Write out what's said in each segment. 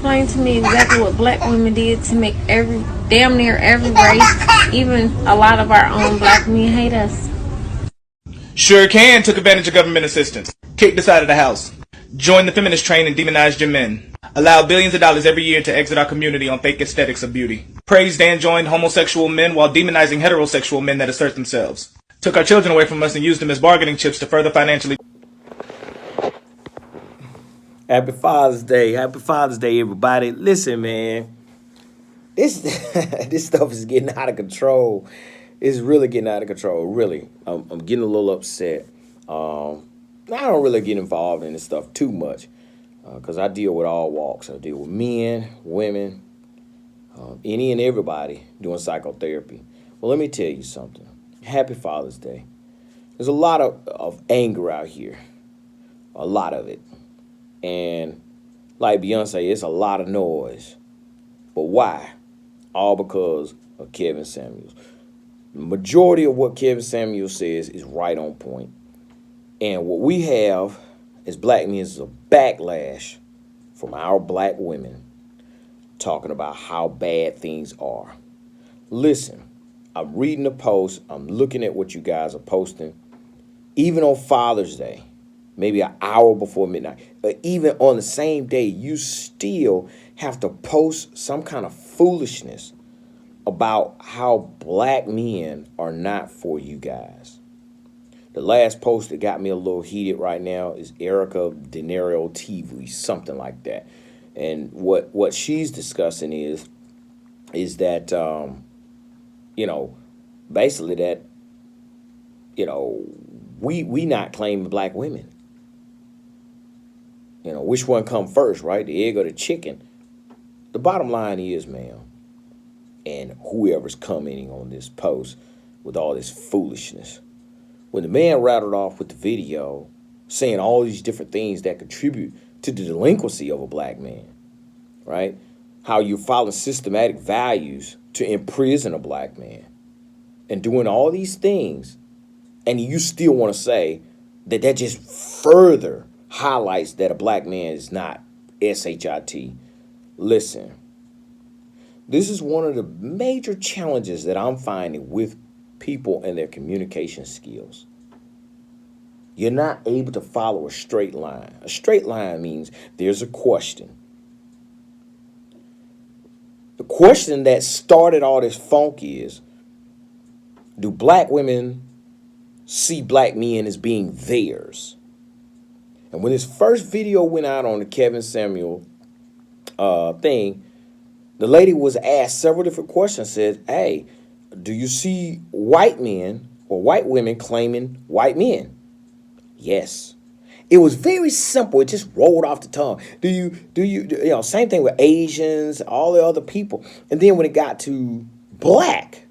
explain to me exactly what black women did to make damn near every race, even a lot of our own black men, hate us? Sure can took advantage of government assistance. Kicked us out of the house. Joined the feminist train and demonized your men. Allowed billions of dollars every year to exit our community on fake aesthetics of beauty. Praised and joined homosexual men while demonizing heterosexual men that assert themselves. Took our children away from us and used them as bargaining chips to further financially. Happy Father's Day. Happy Father's Day, everybody. Listen, man. This this stuff is getting out of control. It's really getting out of control. Really. I'm getting a little upset. I don't really get involved in this stuff too much because I deal with all walks. I deal with men, women, any and everybody doing psychotherapy. Well, let me tell you something. Happy Father's Day. There's a lot of anger out here. A lot of it. And like Beyonce, it's a lot of noise. But why? All because of Kevin Samuels. The majority of what Kevin Samuels says is right on point. And what we have as black men is a backlash from our black women talking about how bad things are. Listen, I'm reading the post. I'm looking at what you guys are posting. Even on Father's Day, maybe an hour before midnight, or even on the same day, you still have to post some kind of foolishness about how black men are not for you guys. The last post that got me a little heated right now is Erica Denario TV, something like that. And what she's discussing is that, basically that, we not claiming black women. Which one come first, right? The egg or the chicken? The bottom line is, ma'am, and whoever's commenting on this post with all this foolishness, when the man rattled off with the video saying all these different things that contribute to the delinquency of a black man, right? How you're following systematic values to imprison a black man and doing all these things, and you still want to say that just further highlights that a black man is not S-H-I-T. Listen, this is one of the major challenges that I'm finding with people and their communication skills. You're not able to follow a straight line. A straight line means there's a question. The question that started all this funk is, do black women see black men as being theirs? And when this first video went out on the Kevin Samuel thing, the lady was asked several different questions. Said, hey, do you see white men or white women claiming white men? Yes. It was very simple. It just rolled off the tongue. Do you same thing with Asians, all the other people. And then when it got to black,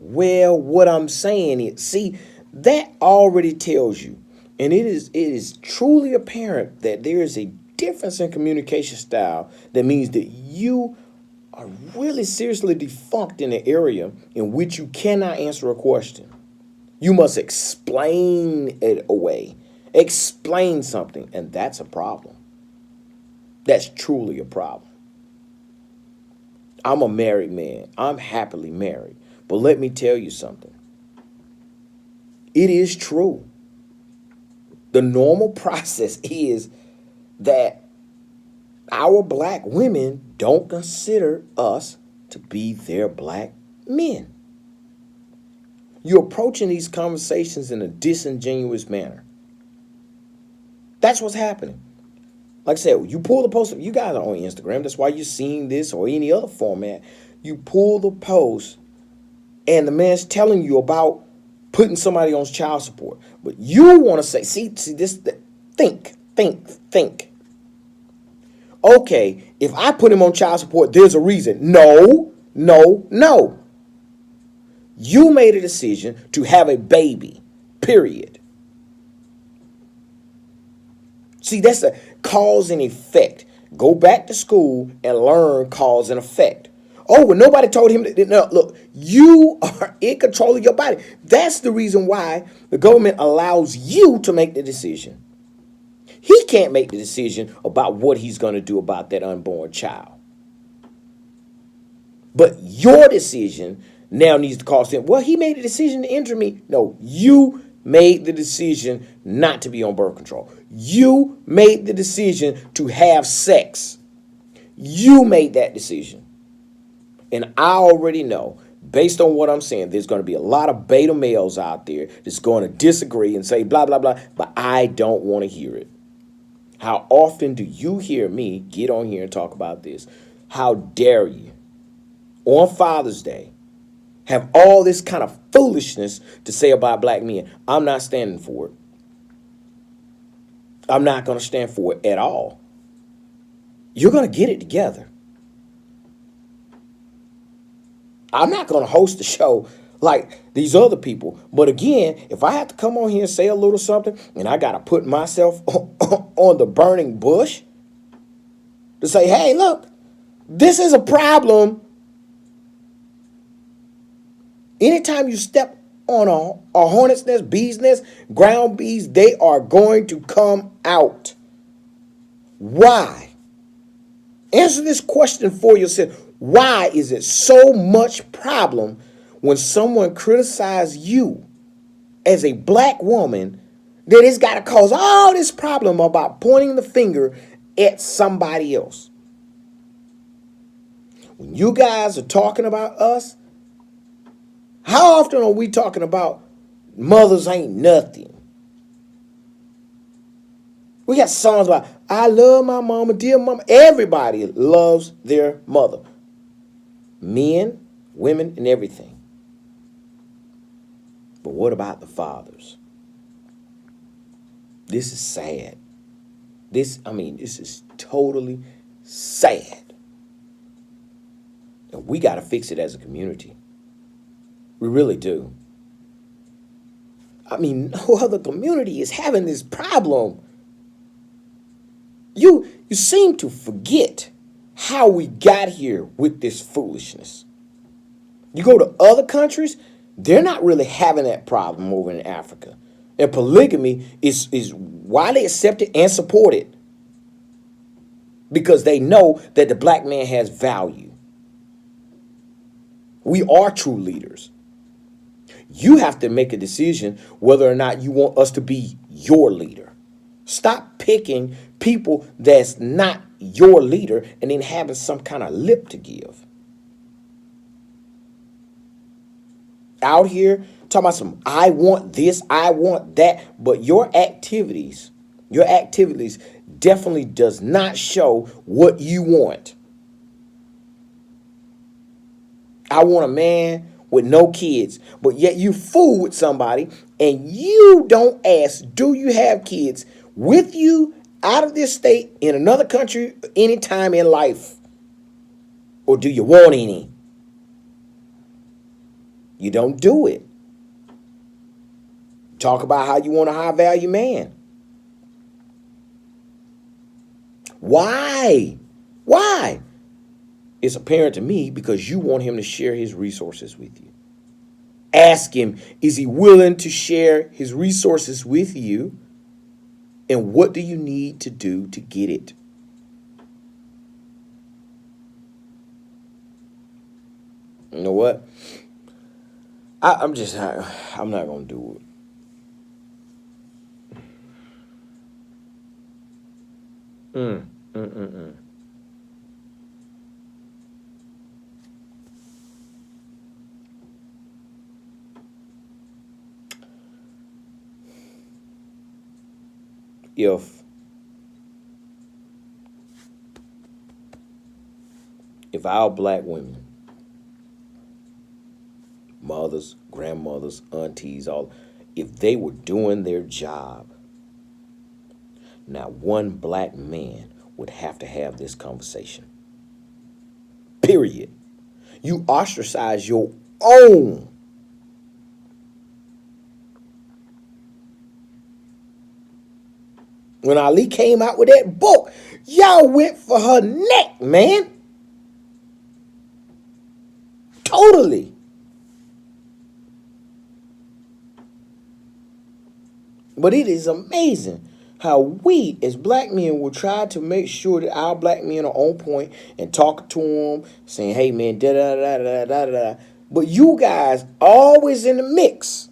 well, what I'm saying is, see, that already tells you, and it is truly apparent that there is a difference in communication style that means that you are really seriously defunct in an area in which you cannot answer a question. You must explain it away. Explain something, and that's a problem. That's truly a problem. I'm a married man. I'm happily married. But let me tell you something. It is true. The normal process is that our black women don't consider us to be their black men. You're approaching these conversations in a disingenuous manner. That's what's happening. Like I said, you pull the post, you guys are on Instagram, that's why you're seeing this or any other format. You pull the post and the man's telling you about putting somebody on child support. But you want to say, see this, think. Okay, if I put him on child support, there's a reason. No. You made a decision to have a baby, period. See, that's a cause and effect. Go back to school and learn cause and effect. Oh, well, nobody told him that. No, look, you are in control of your body. That's the reason why the government allows you to make the decision. He can't make the decision about what he's going to do about that unborn child. But your decision now needs to cost him. Well, he made a decision to injure me. No, you made the decision not to be on birth control. You made the decision to have sex. You made that decision. And I already know, based on what I'm saying, there's going to be a lot of beta males out there that's going to disagree and say blah, blah, blah, but I don't want to hear it. How often do you hear me get on here and talk about this? How dare you, on Father's Day, have all this kind of foolishness to say about black men? I'm not standing for it. I'm not going to stand for it at all. You're going to get it together. I'm not going to host a show like these other people. But again, if I have to come on here and say a little something and I got to put myself on the burning bush to say, hey, look, this is a problem. Anytime you step on a hornet's nest, bee's nest, ground bees, they are going to come out. Why? Answer this question for yourself. Why is it so much problem when someone criticizes you as a black woman that it's got to cause all this problem about pointing the finger at somebody else? When you guys are talking about us, how often are we talking about mothers ain't nothing? We got songs about, I love my mama, dear mama. Everybody loves their mother. Men, women, and everything. But what about the fathers? This is sad. This is totally sad. And we got to fix it as a community. We really do. I mean, no other community is having this problem. You seem to forget how we got here with this foolishness. You go to other countries, they're not really having that problem over in Africa. And polygamy is widely accepted and supported because they know that the black man has value. We are true leaders. You have to make a decision whether or not you want us to be your leader. Stop picking people that's not your leader and then having some kind of lip to give. Out here talking about some, I want this, I want that, but your activities definitely does not show what you want. I want a man with no kids, but yet you fool with somebody and you don't ask, do you have kids with you out of this state in another country anytime in life? Or do you want any? You don't do it. Talk about how you want a high value man. Why? Why? It's apparent to me because you want him to share his resources with you. Ask him, is he willing to share his resources with you? And what do you need to do to get it? You know what? I'm not going to do it. If our black women, mothers, grandmothers, aunties, all, if they were doing their job, not one black man would have to have this conversation. Period. You ostracize your own. When Ali came out with that book, y'all went for her neck, man. Totally. But it is amazing how we as black men will try to make sure that our black men are on point and talking to them, saying, hey man, da da da da da da. But you guys always in the mix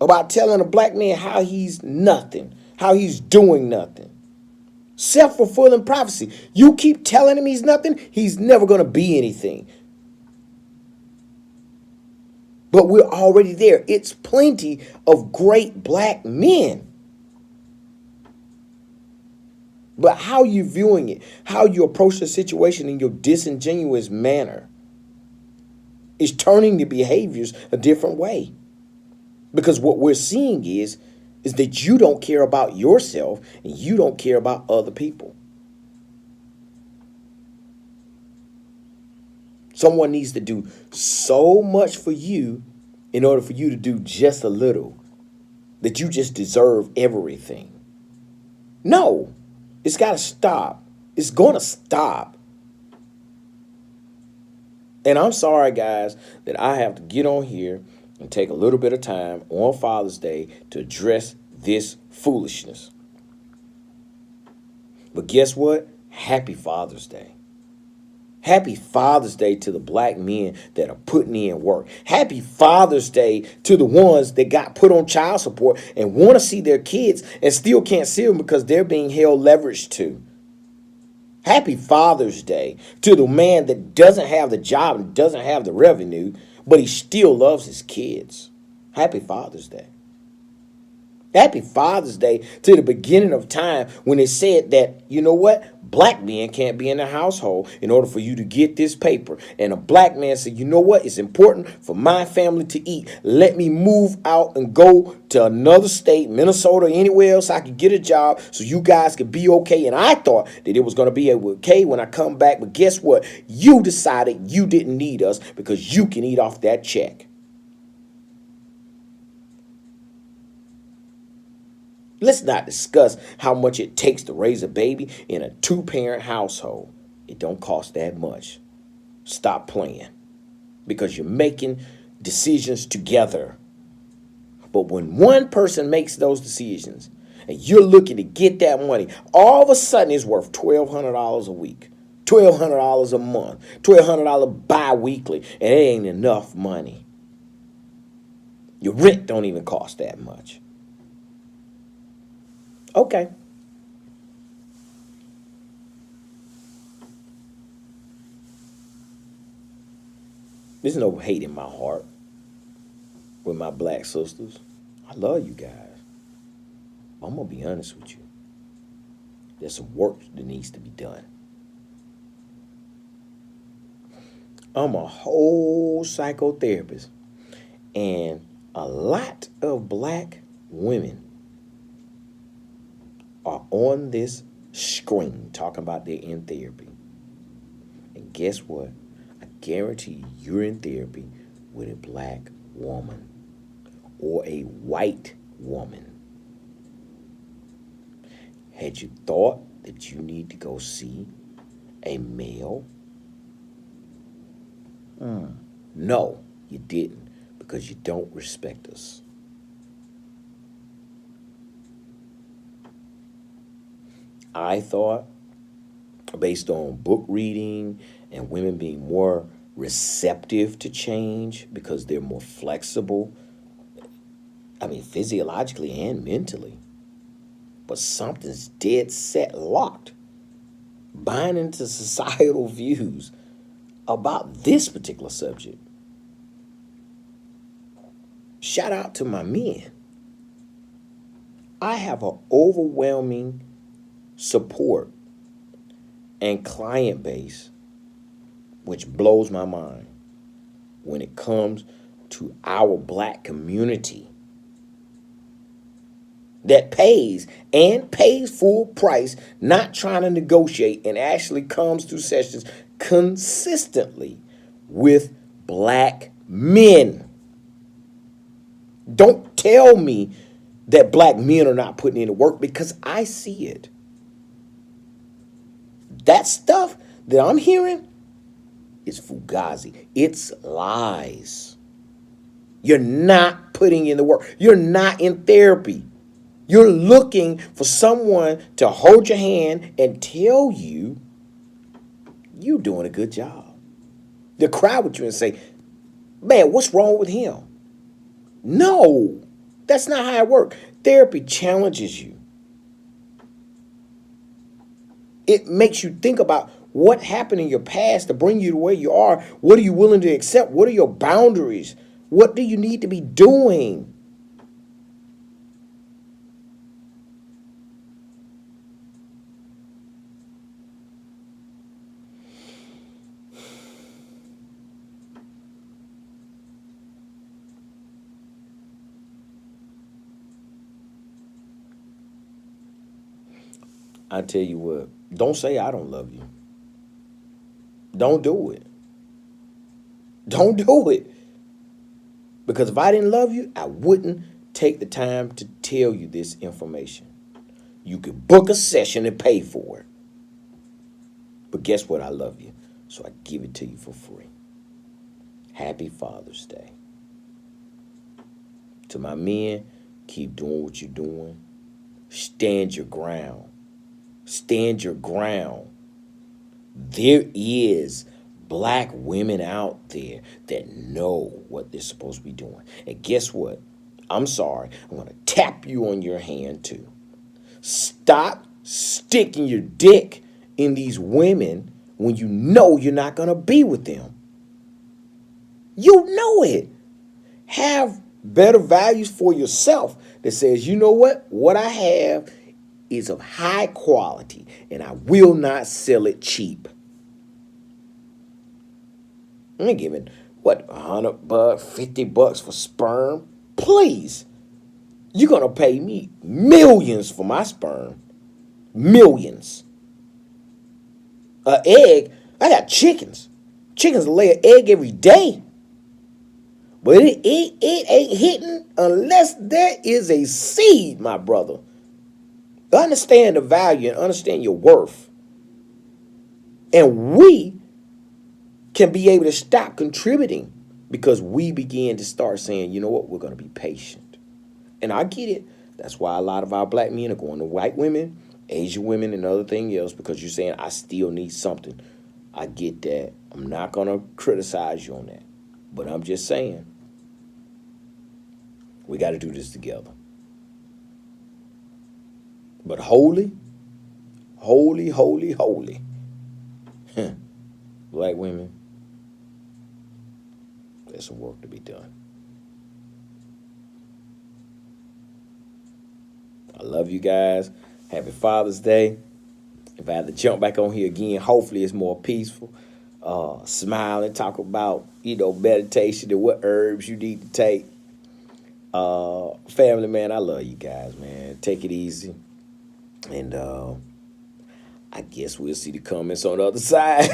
about telling a black man how he's nothing, how he's doing nothing. Self-fulfilling prophecy. You keep telling him he's nothing, he's never going to be anything. But we're already there. It's plenty of great black men. But how you viewing it, how you approach the situation in your disingenuous manner is turning the behaviors a different way. Because what we're seeing is that you don't care about yourself and you don't care about other people. Someone needs to do so much for you in order for you to do just a little, that you just deserve everything. No, it's got to stop. It's going to stop. And I'm sorry, guys, that I have to get on here and take a little bit of time on Father's Day to address this foolishness. But guess what? Happy Father's Day. Happy Father's Day to the black men that are putting in work. Happy Father's Day to the ones that got put on child support and want to see their kids and still can't see them because they're being held leverage to. Happy Father's Day to the man that doesn't have the job and doesn't have the revenue, but he still loves his kids. Happy Father's Day. Happy Father's Day to the beginning of time when it said that, you know what? Black men can't be in the household in order for you to get this paper. And a black man said, you know what? It's important for my family to eat. Let me move out and go to another state, Minnesota, anywhere else I could get a job so you guys could be okay. And I thought that it was going to be okay when I come back. But guess what? You decided you didn't need us because you can eat off that check. Let's not discuss how much it takes to raise a baby in a two-parent household. It don't cost that much. Stop playing because you're making decisions together. But when one person makes those decisions and you're looking to get that money, all of a sudden it's worth $1,200 a week, $1,200 a month, $1,200 bi-weekly, and it ain't enough money. Your rent don't even cost that much. Okay. There's no hate in my heart with my black sisters. I love you guys. I'm going to be honest with you. There's some work that needs to be done. I'm a whole psychotherapist, and a lot of black women are on this screen talking about they're in therapy. And guess what? I guarantee you're in therapy with a black woman or a white woman. Had you thought that you need to go see a male? No, you didn't, because you don't respect us. I thought, based on book reading and women being more receptive to change because they're more flexible, I mean, physiologically and mentally, but something's dead set locked, buying into societal views about this particular subject. Shout out to my men. I have an overwhelming support and client base, which blows my mind when it comes to our black community that pays and pays full price, not trying to negotiate, and actually comes to sessions consistently with black men. Don't tell me that black men are not putting in the work, because I see it. That stuff that I'm hearing is fugazi. It's lies. You're not putting in the work. You're not in therapy. You're looking for someone to hold your hand and tell you you're doing a good job. They'll cry with you and say, man, what's wrong with him? No, that's not how it works. Therapy challenges you. It makes you think about what happened in your past to bring you to where you are. What are you willing to accept? What are your boundaries? What do you need to be doing? I tell you what, don't say I don't love you. Don't do it. Don't do it. Because if I didn't love you, I wouldn't take the time to tell you this information. You could book a session and pay for it. But guess what? I love you. So I give it to you for free. Happy Father's Day. To my men, keep doing what you're doing. Stand your ground. Stand your ground. There is black women out there that know what they're supposed to be doing. And guess what? I'm sorry. I'm going to tap you on your hand too. Stop sticking your dick in these women when you know you're not going to be with them. You know it. Have better values for yourself that says, you know what? What I have is of high quality and I will not sell it cheap. I'm giving, what, $100, $50 for sperm? Please. You're going to pay me millions for my sperm. Millions. An egg, I got chickens. Chickens lay an egg every day. But it ain't hitting unless there is a seed, my brother. Understand the value and understand your worth. And we can be able to stop contributing because we begin to start saying, you know what, we're going to be patient. And I get it. That's why a lot of our black men are going to white women, Asian women, and other thing else because you're saying, I still need something. I get that. I'm not going to criticize you on that. But I'm just saying, we got to do this together. But holy, holy, holy, holy. Black women, there's some work to be done. I love you guys. Happy Father's Day. If I had to jump back on here again, hopefully it's more peaceful. Smiling, talk about, meditation and what herbs you need to take. Family, man, I love you guys, man. Take it easy. And I guess we'll see the comments on the other side.